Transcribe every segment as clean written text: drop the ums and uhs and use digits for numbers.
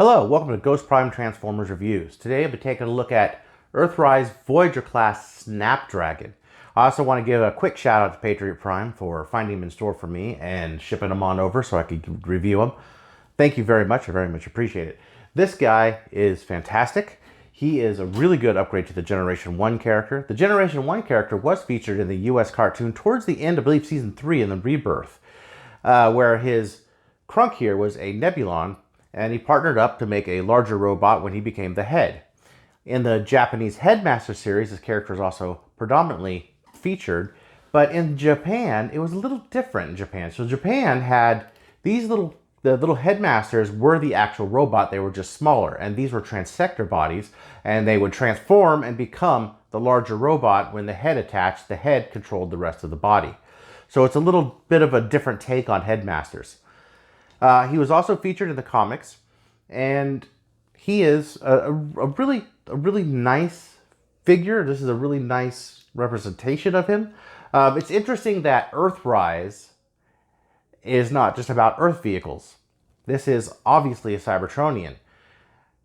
Hello, welcome to Ghost Prime Transformers Reviews. Today I'll be taking a look at Earthrise Voyager-class Snapdragon. I also want to give a quick shout out to Patriot Prime for finding them in store for me and shipping them on over so I could review them. Thank you very much, I very much appreciate it. This guy is fantastic. He is a really good upgrade to the Generation 1 character. The Generation 1 character was featured in the US cartoon towards the end, I believe Season 3 in the Rebirth, where his Krunk here was a Nebulon, and he partnered up to make a larger robot when he became the head. In the Japanese Headmaster series, this character is also predominantly featured, but in Japan, it was a little different in Japan. So Japan had these the little headmasters were the actual robot, they were just smaller, and these were transector bodies, and they would transform and become the larger robot. When the head attached, the head controlled the rest of the body. So it's a little bit of a different take on headmasters. He was also featured in the comics, and he is a really nice figure. This is a really nice representation of him. It's interesting that Earthrise is not just about Earth vehicles. This is obviously a Cybertronian.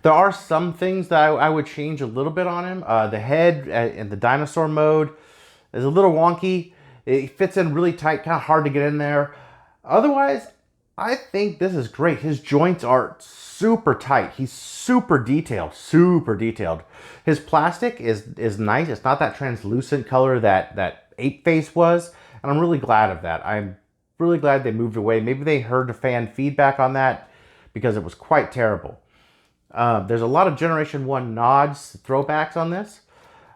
There are some things that I would change a little bit on him. The head in the dinosaur mode is a little wonky. It fits in really tight, kind of hard to get in there. Otherwise, I think this is great. His joints are super tight. He's super detailed, super detailed. His plastic is nice. It's not that translucent color that Ape Face was, and I'm really glad of that. I'm really glad they moved away. Maybe they heard the fan feedback on that because it was quite terrible. There's a lot of Generation 1 nods, throwbacks on this.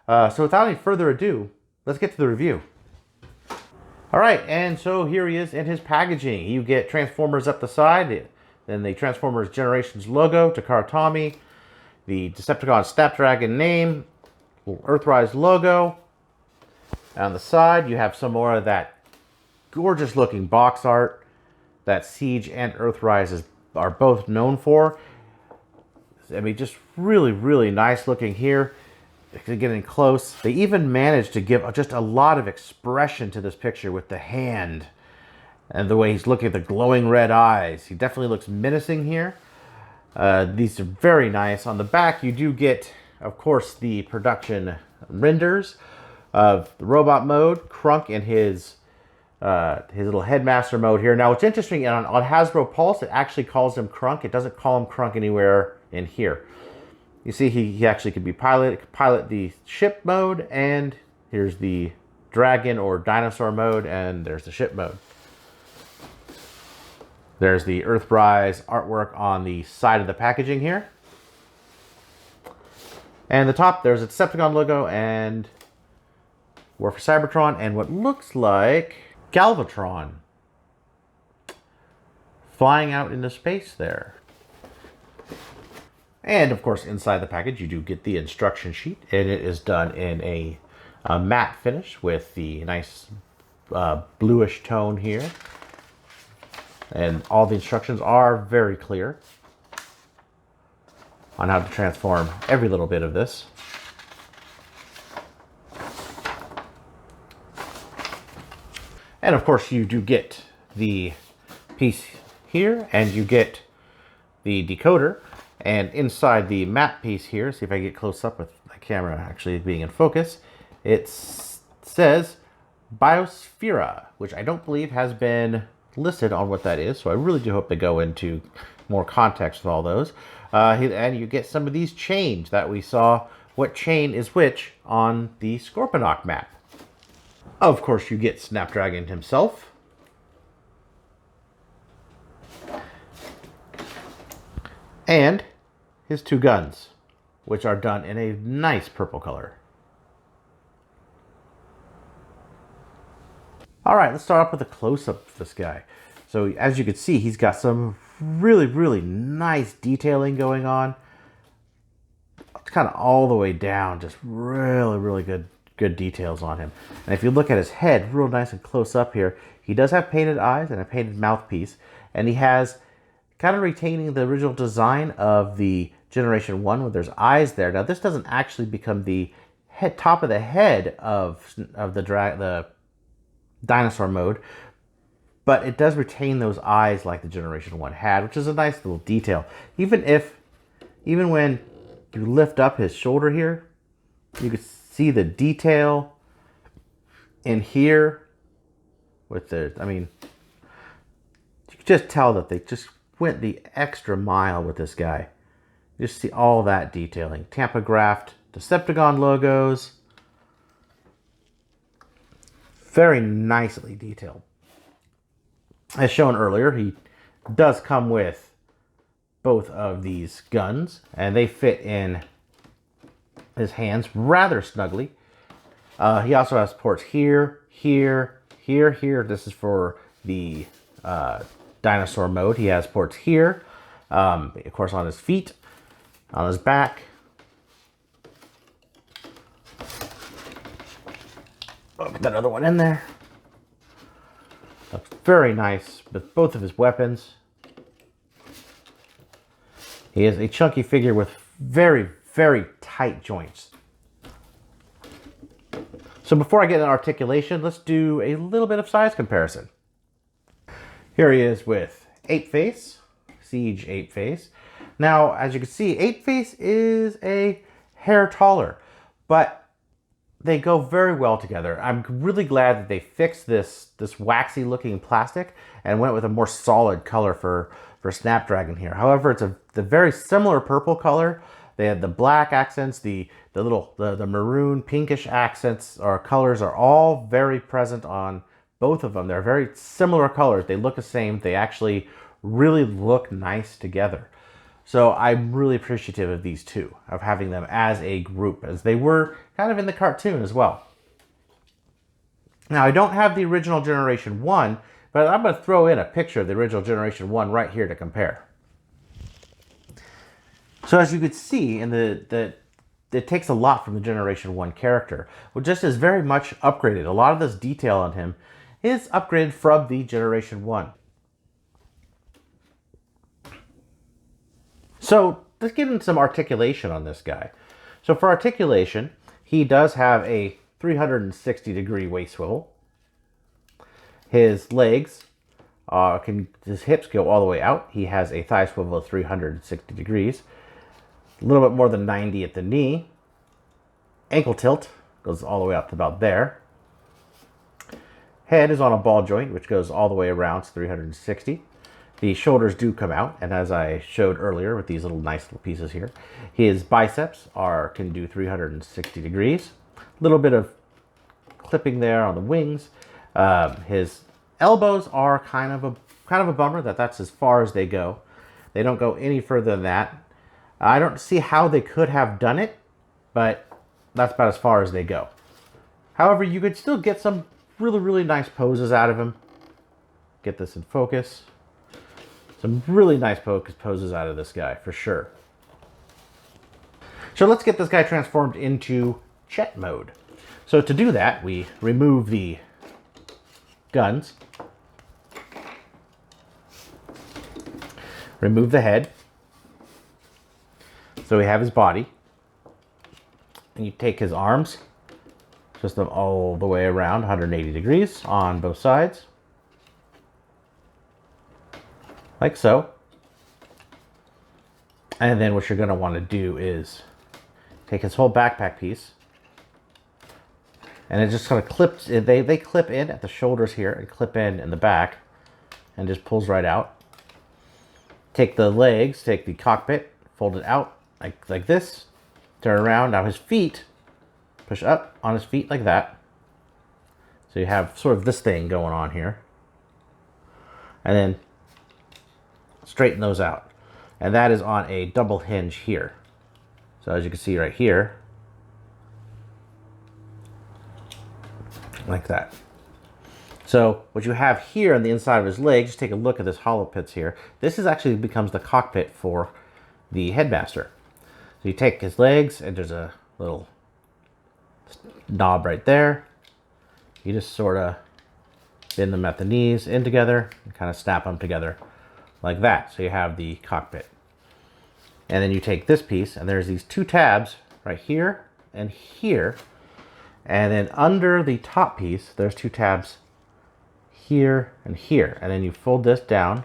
So without any further ado, let's get to the review. All right, and so here he is in his packaging. You get Transformers up the side, then the Transformers Generations logo, Takara Tomy, the Decepticon Snapdragon name, Earthrise logo. On the side, you have some more of that gorgeous looking box art that Siege and Earthrise are both known for. I mean, just really nice looking here. Getting close, they even managed to give just a lot of expression to this picture with the hand and the way he's looking at the glowing red eyes. He definitely looks menacing here. These are very nice. On the back, you do get, of course, the production renders of the robot mode, Krunk in his little headmaster mode here. Now, what's interesting, on Hasbro Pulse, it actually calls him Krunk. It doesn't call him Krunk anywhere in here. You see, he actually could be pilot the ship mode, and here's the dragon or dinosaur mode, and there's the ship mode. There's the Earthrise artwork on the side of the packaging here. And the top, there's a Decepticon logo and War for Cybertron, and what looks like Galvatron flying out into space there. And of course, inside the package, you do get the instruction sheet, and it is done in a matte finish with the nice bluish tone here. And all the instructions are very clear on how to transform every little bit of this. And of course, you do get the piece here, and you get the decoder. And inside the map piece here, see if I can get close up with the camera actually being in focus, it says Biosphere, which I don't believe has been listed on what that is. So I really do hope they go into more context with all those. And you get some of these chains that we saw, what chain is which on the Scorponok map. Of course, you get Snapdragon himself. And his two guns, which are done in a nice purple color. All right, let's start off with a close-up of this guy. So as you can see, he's got some really nice detailing going on. It's kind of all the way down, just really good details on him. And if you look at his head, real nice and close up here, he does have painted eyes and a painted mouthpiece, and he has kind of retaining the original design of the Generation 1 where there's eyes there. Now, this doesn't actually become the top of the head of the dinosaur mode, but it does retain those eyes like the Generation 1 had, which is a nice little detail. Even if Even when you lift up his shoulder here, you can see the detail in here with the, I mean, you can just tell that they just went the extra mile with this guy. You just see all that detailing. Tampographed Decepticon logos. Very nicely detailed. As shown earlier, he does come with both of these guns, and they fit in his hands rather snugly. He also has ports here, here, here, here. This is for the dinosaur mode. He has ports here, of course, on his feet, on his back. Oh, get that other one in there. Looks very nice with both of his weapons. He is a chunky figure with very, very tight joints. So before I get into articulation, let's do a little bit of size comparison. Here he is with Apeface, Siege Apeface. Now, as you can see, Apeface is a hair taller, but they go very well together. I'm really glad that they fixed this waxy looking plastic and went with a more solid color for Snapdragon here. However, it's the very similar purple color. They had the black accents, the maroon pinkish accents or colors are all very present on both of them. They're very similar colors. They look the same. They actually really look nice together. So I'm really appreciative of these two, of having them as a group, as they were kind of in the cartoon as well. Now, I don't have the original Generation 1, but I'm going to throw in a picture of the original Generation 1 right here to compare. So as you could see, it takes a lot from the Generation 1 character, which just is very much upgraded. A lot of this detail on him is upgraded from the Generation 1. So let's get into some articulation on this guy. So for articulation, he does have a 360-degree waist swivel. His legs, his hips go all the way out. He has a thigh swivel of 360 degrees. A little bit more than 90 at the knee. Ankle tilt goes all the way up to about there. Head is on a ball joint, which goes all the way around to 360. The shoulders do come out, and as I showed earlier with these nice little pieces here, his biceps can do 360 degrees. A little bit of clipping there on the wings. His elbows are kind of a bummer that's as far as they go. They don't go any further than that. I don't see how they could have done it, but that's about as far as they go. However, you could still get some really, really nice poses out of him. Get this in focus. Some really nice poses out of this guy, for sure. So let's get this guy transformed into Chet mode. So to do that, we remove the guns. Remove the head. So we have his body. And you take his arms, just them all the way around, 180 degrees on both sides. Like so. And then what you're going to want to do is take his whole backpack piece. And it just kind of clips, they clip in at the shoulders here and clip in the back and just pulls right out. Take the legs, take the cockpit, fold it out like this, turn around. Now his feet, push up on his feet like that. So you have sort of this thing going on here. And then straighten those out. And that is on a double hinge here. So as you can see right here, like that. So what you have here on the inside of his leg, just take a look at this hollow pits here. This is actually becomes the cockpit for the headmaster. So you take his legs and there's a little knob right there. You just sort of bend them at the knees in together and kind of snap them together like that. So you have the cockpit. And then you take this piece and there's these two tabs right here and here. And then under the top piece, there's two tabs here and here. And then you fold this down.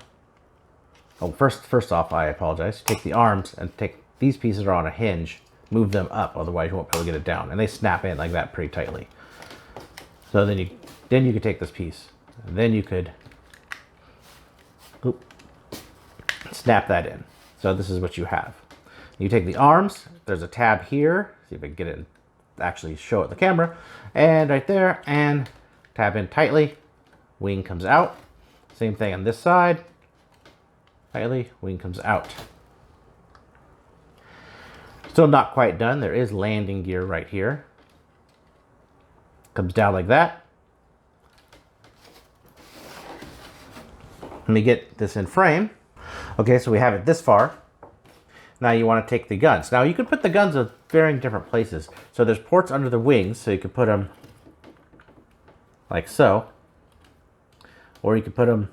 Oh, first off, I apologize. Take the arms and these pieces are on a hinge, move them up, otherwise you won't be able to get it down. And they snap in like that pretty tightly. So then you could take this piece, and then you could snap that in. So this is what you have. You take the arms, there's a tab here, see if I can get it and actually show it the camera, and right there, and tab in tightly, wing comes out. Same thing on this side, tightly, wing comes out. Still not quite done. There is landing gear right here. Comes down like that. Let me get this in frame. Okay, so we have it this far. Now you want to take the guns. Now you could put the guns in varying different places. So there's ports under the wings, so you could put them like so. Or you could put them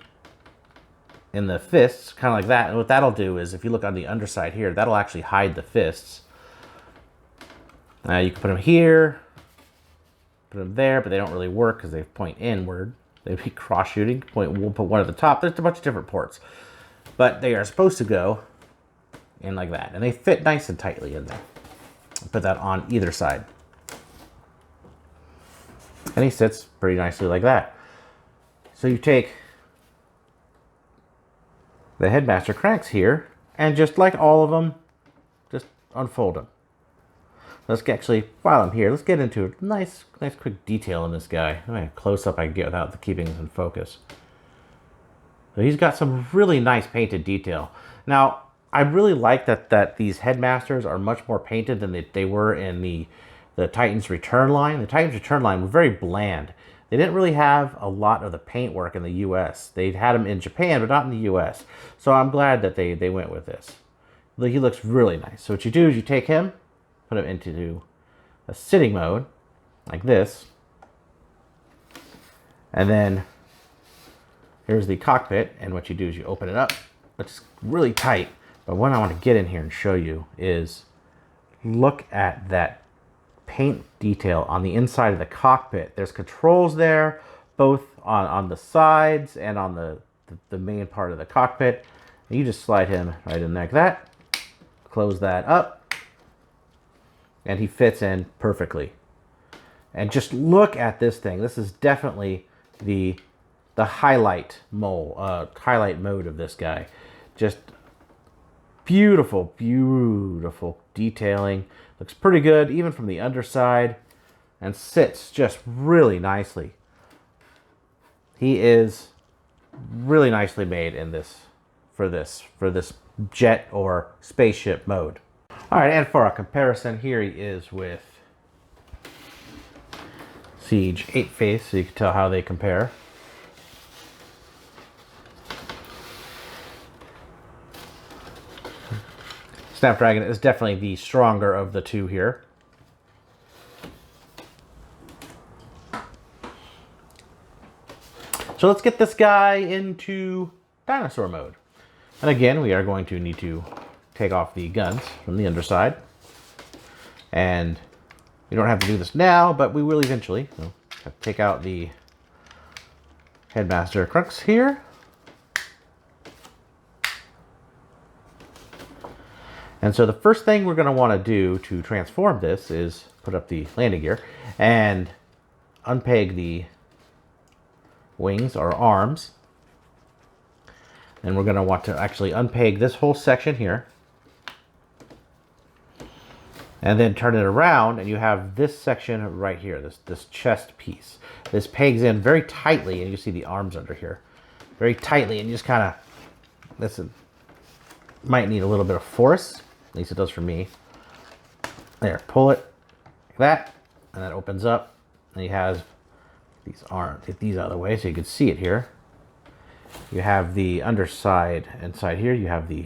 in the fists, kind of like that. And what that'll do is, if you look on the underside here, that'll actually hide the fists. Now you can put them here, put them there, but they don't really work because they point inward. They'd be cross shooting. We'll put one at the top. There's a bunch of different ports, but they are supposed to go in like that, and they fit nice and tightly in there. Put that on either side, and he sits pretty nicely like that. So you take the headmaster cranks here, and just like all of them, just unfold them. Let's actually, while I'm here, let's get into a nice quick detail in this guy. How many close up I can get without the keeping this in focus. So he's got some really nice painted detail. Now, I really like that these headmasters are much more painted than they were in the Titan's Return line. The Titan's Return line were very bland. They didn't really have a lot of the paint work in the US. They'd had them in Japan, but not in the US. So I'm glad that they went with this. He looks really nice. So what you do is you take him, put him into a sitting mode, like this. And then here's the cockpit, and what you do is you open it up. It's really tight, but what I want to get in here and show you is look at that paint detail on the inside of the cockpit. There's controls there, both on the sides and on the main part of the cockpit. And you just slide him right in like that, close that up, and he fits in perfectly. And just look at this thing. This is definitely the highlight mode of this guy. Just beautiful detailing. Looks pretty good even from the underside, and sits just really nicely. He is really nicely made in this for this jet or spaceship mode. All right, and for a comparison, here he is with Siege 8 Face, so you can tell how they compare. Snapdragon is definitely the stronger of the two here. So let's get this guy into dinosaur mode. And again, we are going to need to take off the guns from the underside. And we don't have to do this now, but we will eventually. So take out the headmaster crux here. And so the first thing we're going to want to do to transform this is put up the landing gear and unpeg the wings or arms. And we're going to want to actually unpeg this whole section here. And then turn it around, and you have this section right here, this chest piece. This pegs in very tightly, and you see the arms under here. Very tightly, and you just kind of, this might need a little bit of force. At least it does for me. There, pull it like that, and that opens up. And you have these arms, get these out of the way so you can see it here. You have the underside, inside here, you have the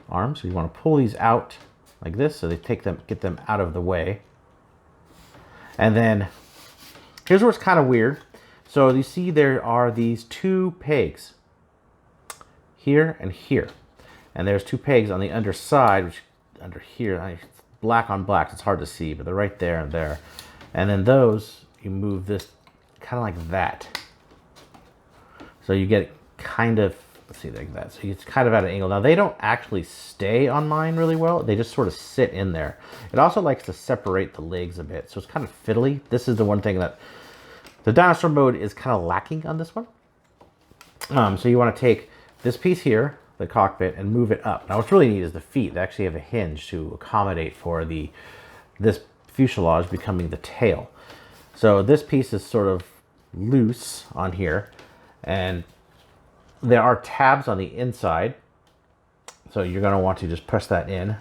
arms. So you want to pull these out like this, so they get them out of the way. And then here's where it's kind of weird. So you see there are these two pegs here and here, and there's two pegs on the underside, which under here, black on black, it's hard to see, but they're right there and there. And then those, you move this kind of like that, so you get kind of let's see, like that. So it's kind of at an angle. Now they don't actually stay on mine really well. They just sort of sit in there. It also likes to separate the legs a bit. So it's kind of fiddly. This is the one thing that the dinosaur mode is kind of lacking on this one. So you want to take this piece here, the cockpit, and move it up. Now what's really neat is the feet. They actually have a hinge to accommodate for this fuselage becoming the tail. So this piece is sort of loose on here, and there are tabs on the inside. So you're going to want to just press that in.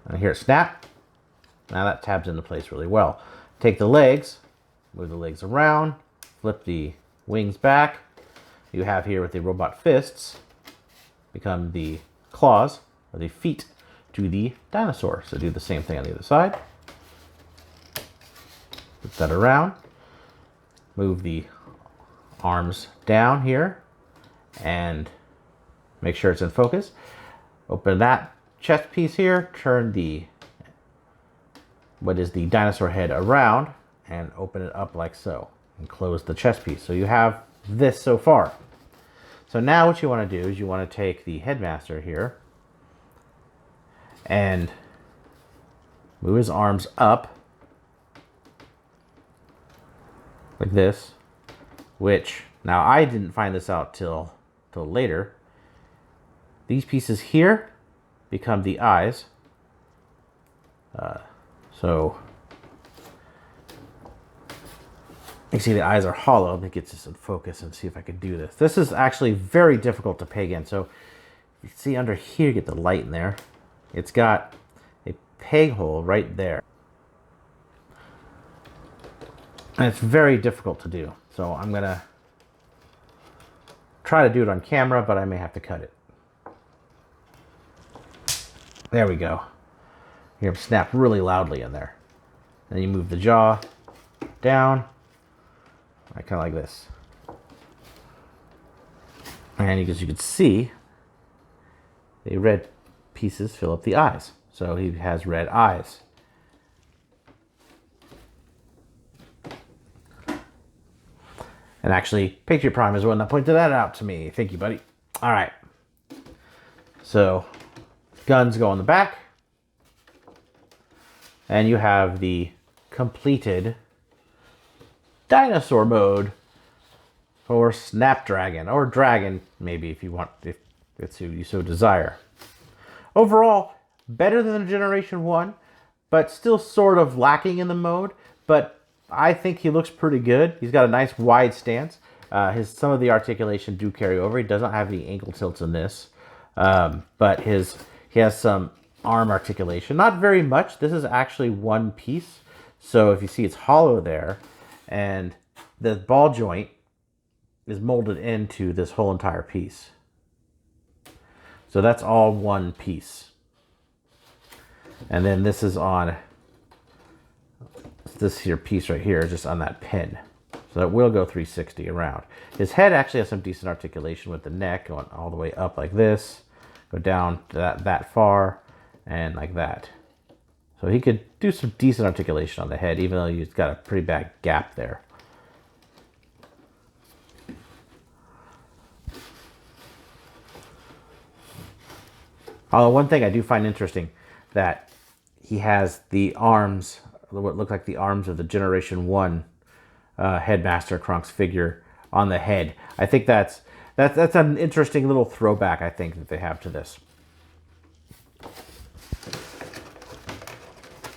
And here it snap. Now that tabs into place really well. Take the legs, move the legs around, flip the wings back. You have here with the robot fists become the claws or the feet to the dinosaur. So do the same thing on the other side. Put that around. Move the arms down here and make sure it's in focus. Open that chest piece here, turn the dinosaur head around and open it up like so, and close the chest piece. So you have this so far. So now what you want to do is you want to take the headmaster here and move his arms up like this, which now I didn't find this out till later. These pieces here become the eyes. So you see the eyes are hollow. Let me get this in focus and see if I can do this. This is actually very difficult to peg in. So you see under here, get the light in there. It's got a peg hole right there. And it's very difficult to do. So I'm going to try to do it on camera, but I may have to cut it. There we go. You hear him snap really loudly in there. Then you move the jaw down. I kind of like this. And as you can see, the red pieces fill up the eyes. So he has red eyes. And actually, Patriot Prime is the one that pointed that out to me. Thank you, buddy. All right. So, guns go on the back. And you have the completed dinosaur mode for Snapdragon, or Dragon, maybe, if you want, if you so desire. Overall, better than the Generation 1, but still sort of lacking in the mode. But I think he looks pretty good. He's got a nice wide stance. Some of the articulation do carry over. He doesn't have any ankle tilts in this, but he has some arm articulation. Not very much. This is actually one piece. So if you see, it's hollow there, and the ball joint is molded into this whole entire piece. So that's all one piece. And then this is on this here piece right here, just on that pin. So it will go 360 around. His head actually has some decent articulation with the neck going all the way up like this, go down that far, and like that. So he could do some decent articulation on the head, even though he's got a pretty bad gap there. Although one thing I do find interesting, that he has the arms, what look like the arms of the Generation 1 Headmaster Krunk's figure on the head. I think that's an interesting little throwback, I think, that they have to this.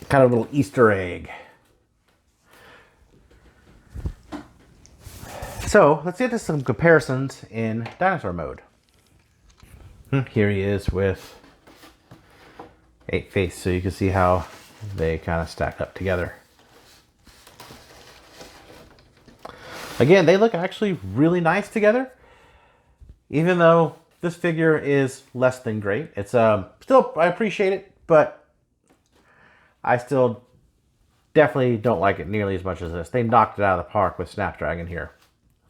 Kind of a little Easter egg. So let's get to some comparisons in dinosaur mode. Here he is with 8-face, so you can see how they kind of stack up together. Again, they look actually really nice together, even though this figure is less than great. It's still, I appreciate it, but I still definitely don't like it nearly as much as this. They knocked it out of the park with Snapdragon here,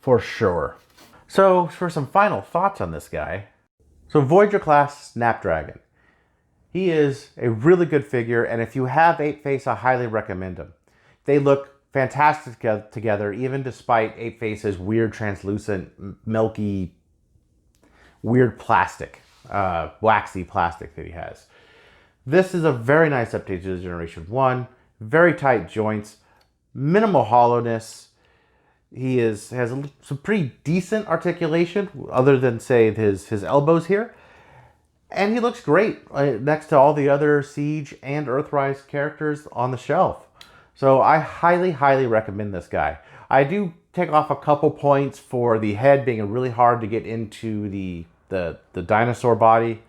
for sure. So for some final thoughts on this guy. So Voyager class Snapdragon. He is a really good figure, and if you have 8-face, I highly recommend him. They look fantastic together, even despite 8-face's weird, translucent, milky weird plastic, waxy plastic that he has. This is a very nice update to the Generation 1. Very tight joints, minimal hollowness. He has some pretty decent articulation, other than, say, his elbows here. And he looks great next to all the other Siege and Earthrise characters on the shelf. So I highly, highly recommend this guy. I do take off a couple points for the head being really hard to get into the dinosaur body.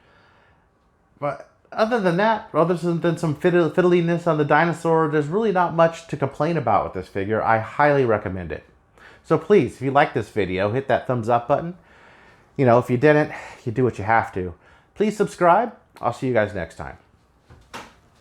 But other than that, other than some fiddliness on the dinosaur, there's really not much to complain about with this figure. I highly recommend it. So please, if you like this video, hit that thumbs up button. You know, if you didn't, you do what you have to. Please subscribe. I'll see you guys next time.